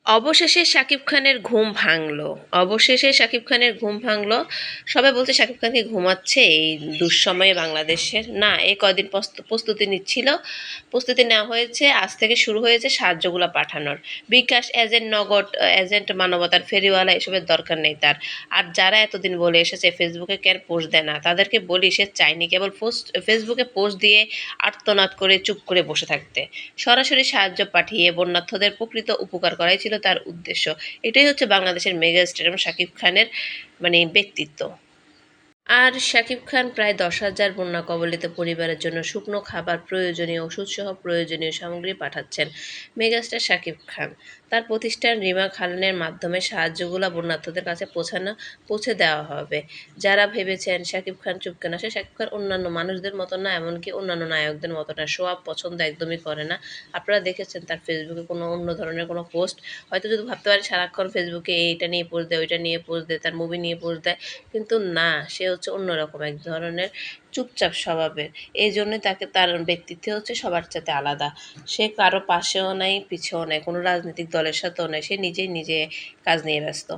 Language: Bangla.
অবশেষে শাকিব খানের ঘুম ভাঙলো। অবশেষে শাকিব খানের ঘুম ভাঙলো। সবাই বলছে শাকিব খানকে ঘুমাচ্ছে এই দুঃসময়ে বাংলাদেশের। না, এই কয়দিন প্রস্তুতি নিচ্ছিল। প্রস্তুতি নেওয়া হয়েছে, আজ থেকে শুরু হয়েছে সাহায্যগুলো পাঠানোর। বিকাশ এজেন্ট, নগদ এজেন্ট, মানবতার ফেরিওয়ালা এসবের দরকার নেই তার। আর যারা এতদিন বলে এসেছে ফেসবুকে কেন পোস্ট দেয় না, তাদেরকে বলি সে চায়নি কেবল ফেসবুকে পোস্ট দিয়ে আর্তনাদ করে চুপ করে বসে থাকতে। সরাসরি সাহায্য পাঠিয়ে বন্যার্থদের প্রকৃত উপকার করাই ছিল তার উদ্দেশ্য। এটাই হচ্ছে বাংলাদেশের মেগাস্টার এবং শাকিব খানের ব্যক্তিত্ব। আর শাকিব খান প্রায় 10,000 বন্যা কবলিত পরিবারের জন্য শুকনো খাবার, প্রয়োজনীয় ওষুধসহ প্রয়োজনীয় সামগ্রী পাঠাচ্ছেন মেগাস্টার শাকিব খান। তার প্রতিষ্ঠান রিমা খালিনের মাধ্যমে সাহায্যগুলো বন্যার্থদের কাছে পৌঁছে দেওয়া হবে। যারা ভেবেছেন শাকিব খান চুপ কেন আসে, শাকিব খান অন্যান্য মানুষদের মতো না, এমনকি অন্যান্য নায়কদের মতো না, শো অফ পছন্দ একদমই করে না। আপনারা দেখেছেন তার ফেসবুকে কোনো অন্য ধরনের কোনো পোস্ট, হয়তো যদি ভাবতে পারেন সারাক্ষণ ফেসবুকে এইটা নিয়ে পোস্ট দেয়, ওইটা নিয়ে পোস্ট দেয়, তার মুভি নিয়ে পোস্ট দেয়, কিন্তু না, সে হচ্ছে অন্যরকম এক ধরনের চুপচাপ স্বভাবের। এই জন্যই তাকে, তার ব্যক্তিত্ব হচ্ছে সবার চাইতে আলাদা। সে কারো পাশেও নাই, পিছেও নাই, কোনো রাজনৈতিক দলের সাথেও নাই, সে নিজেই নিজে কাজ নিয়ে ব্যস্ত।